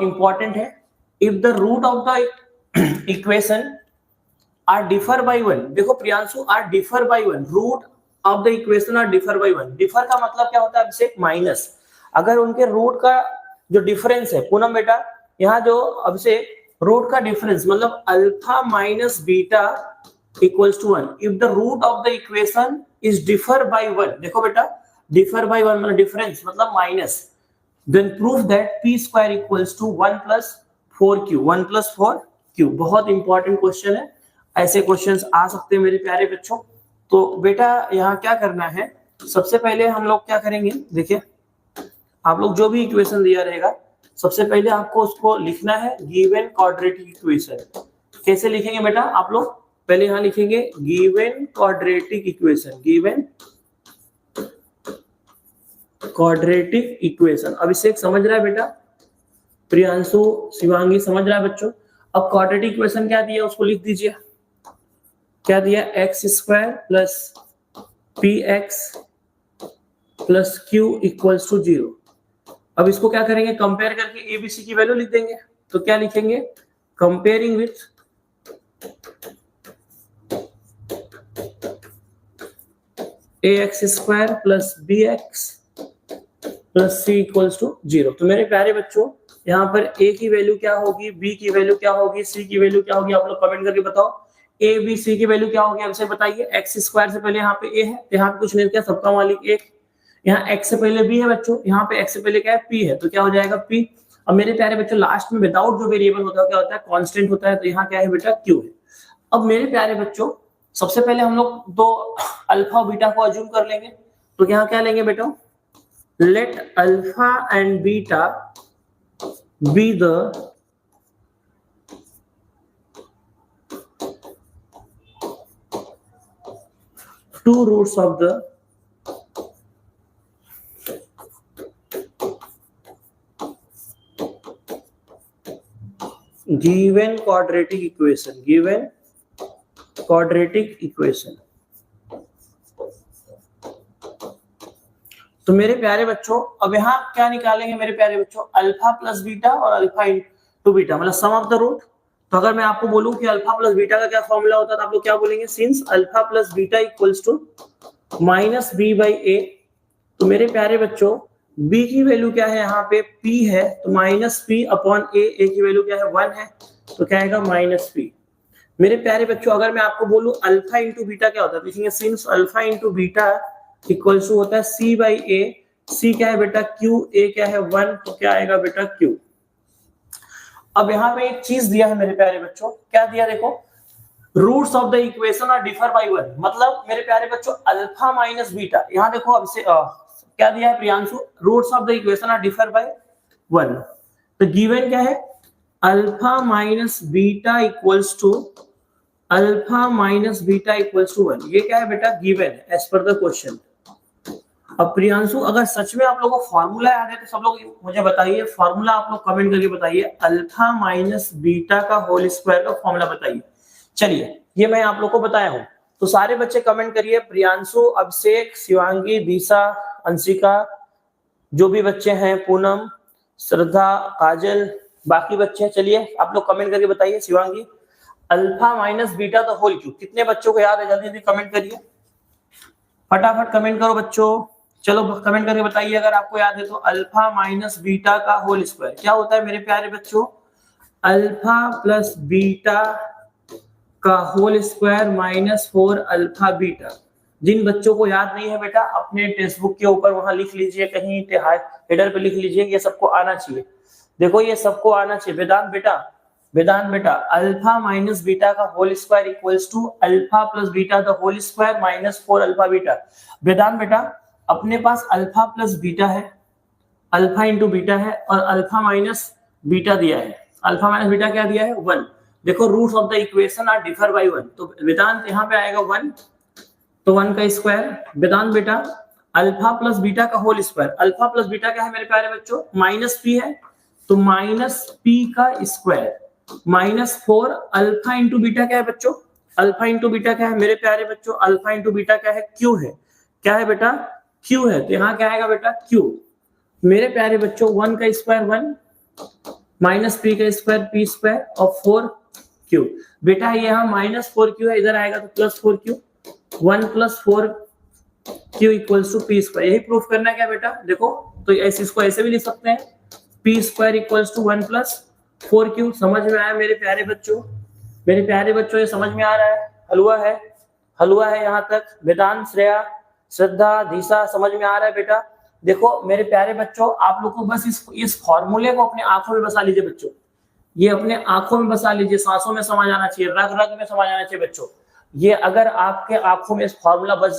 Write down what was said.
Important है, if the root of the equation are differ by one, देखो Priyanshu are differ by one, root of the equation are differ by one, differ का मतलब क्या होता है अभिषेक, minus, अगर उनके रूट का जो डिफरेंस है, पूनम बेटा यहाँ जो अभिषेक रूट का डिफरेंस मतलब alpha minus beta equals to one, if the root of the equation is differ by one, देखो बेटा डिफर बाय वन मतलब डिफरेंस मतलब minus, then prove that p square equals to 1 plus 4q, 1 plus 4q, बहुत important question है, ऐसे questions आ सकते हैं मेरे प्यारे बच्चों। तो बेटा यहाँ क्या करना है, सबसे पहले हम लोग क्या करेंगे, देखिए आप लोग जो भी इक्वेशन दिया रहेगा सबसे पहले आपको उसको लिखना है गिवन क्वाड्रेटिक इक्वेशन। कैसे लिखेंगे बेटा आप लोग, पहले यहाँ लिखेंगे given quadratic equation, given quadratic equation. Abhishek समझ रहा है बेटा, प्रियांशु शिवांगी समझ रहा है बच्चों। अब क्वाड्रेटिक इक्वेशन क्या दिया उसको लिख दीजिए, क्या दिया, X square plus P X plus Q equals to 0। अब इसको क्या करेंगे, कंपेयर करके एबीसी की वैल्यू लिख देंगे, तो क्या लिखेंगे, comparing with ax square plus B X plus C equals to 0। तो मेरे प्यारे बच्चों यहाँ पर a की वैल्यू क्या होगी, b की वैल्यू क्या होगी, c की वैल्यू क्या होगी, आप लोग कमेंट करके बताओ। a b c की वैल्यू क्या होगी हमसे बताइए। x स्क्वायर से पहले यहाँ पे a है, यहाँ पे कुछ नहीं किया, सबका मालिक 1, यहाँ x से पहले b है बच्चों, यहाँ पे x से पहले क्या है p है, तो क्या हो जाएगा p। अब मेरे प्यारे बच्चों लास्ट में विदाउट जो वेरिएबल होता है क्या होता है, कांस्टेंट होता है, तो यहाँ क्या है बेटा q है। अब मेरे प्यारे बच्चों सबसे पहले हम लोग दो अल्फा बीटा को अज्यूम कर लेंगे, तो यहाँ क्या लेंगे बेटा, let alpha and beta be the two roots of the given quadratic equation, given quadratic equation। तो मेरे प्यारे बच्चों अब यहाँ क्या निकालेंगे मेरे प्यारे बच्चों, अल्फा प्लस बीटा और अल्फा इंटू बीटा मतलब सम ऑफ द रूट। तो अगर मैं आपको बोलूं कि अल्फा प्लस बीटा का क्या फॉर्मूला होता है, तो आप लोग क्या बोलेंगे, since alpha plus beta equals to minus B by A. तो मेरे प्यारे बच्चों b की वैल्यू क्या है, यहाँ पे p है, तो माइनस पी अपॉन a की वैल्यू क्या है 1 है, तो क्या आएगा माइनस पी। मेरे प्यारे बच्चों अगर मैं आपको बोलूं अल्फा इंटू बीटा क्या होता है, देखेंगे since alpha into beta equals to होता है c बाई ए, c क्या है बेटा q, a क्या है 1, तो क्या आएगा बेटा q। अब यहाँ पे एक चीज दिया है मेरे प्यारे बच्चों, क्या दिया देखो, roots of the equation are differ by 1, मतलब मेरे प्यारे बच्चों अल्फा माइनस बीटा, यहाँ देखो अब से क्या दिया है Priyanshu, roots of the equation are differ by 1, तो गिवन क्या है, alpha minus beta equals to alpha minus beta equals to 1, ये क्या है बेटा गिवन है एज पर द क्वेश्चन। अब प्रियांशु अगर सच में आप लोगों को फॉर्मूला याद है तो सब लोग मुझे बताइए, फॉर्मूला आप लोग कमेंट करके बताइए, अल्फा माइनस बीटा का होल स्क्वायर का फॉर्मूला बताइए। चलिए ये मैं आप लोग को बताया हूं, तो सारे बच्चे कमेंट करिए, प्रियांशु, अभिषेक, शिवांगी, दिशा, अंशिका, जो भी बच्चे हैं, पूनम, श्रद्धा, काजल, बाकी बच्चे, चलिए आप लोग कमेंट करके बताइए। Shivangi, alpha minus beta the whole cube, कितने बच्चों को याद है, जल्दी जल्दी कमेंट करिए, फटाफट कमेंट करो बच्चों, चलो कमेंट करके बताइए अगर आपको याद है तो। अल्फा माइनस बीटा का होल स्क्वायर क्या होता है मेरे प्यारे बच्चों, अल्फा प्लस बीटा का whole square minus 4 alpha beta. जिन बच्चों को याद नहीं है बेटा अपने टेक्स्ट बुक के ऊपर वहां लिख लीजिए, कहीं हेडर पे लिख लीजिए, ये सबको आना चाहिए, देखो ये सबको आना चाहिए। वेदांत बेटा अल्फा माइनस बीटा का whole square equals to alpha plus beta the whole square minus 4 alpha beta. Vedant बेटा अपने पास अल्फा प्लस बीटा है, अल्फा इंटू बीटा है, और अल्फा माइनस बीटा दिया है, अल्फा माइनस बीटा क्या दिया है 1। देखो roots of the equation are differ by 1, तो वेदांत यहाँ पे आएगा 1, तो 1 का स्क्वायर। वेदांत बेटा अल्फा प्लस बीटा का whole square, alpha plus beta क्या है मेरे प्यारे बच्चों, माइनस पी है, तो माइनस पी का square minus 4 alpha into beta क्या है बच्चों, अल्फा इंटू बीटा क्या है मेरे प्यारे बच्चों, अल्फा इंटू बीटा क्या है क्यू है, क्या है बेटा क्यू है, तो यहाँ क्या आएगा बेटा क्यू। मेरे प्यारे बच्चों 1 का स्क्वायर 1, माइनस पी का स्क्वायर पी स्क्वायर और 4q। बेटा ये यहाँ -4q है, इधर आएगा तो +4q, 1 + 4q equals to P square. यही प्रूफ करना है क्या बेटा? देखो तो ऐसे इसको ऐसे भी लिख सकते हैं, P square equals to 1 + 4q। समझ में आया मेरे प्यारे बच्चों? मेरे प्यारे बच्चों ये समझ में आ रहा है? हलवा है यहाँ तक। वेदांत, श्रेया, श्रद्धा, दिशा समझ में आ रहा है बेटा? देखो मेरे प्यारे बच्चों, आप लोग को बस इस फॉर्मूले को अपने आंखों में बसा लीजिए बच्चों। ये अपने आंखों में बसा लीजिए, सांसों में समा जाना चाहिए, रग रग में समा जाना चाहिए बच्चों। ये अगर आपके आंखों में इस फॉर्मूला बस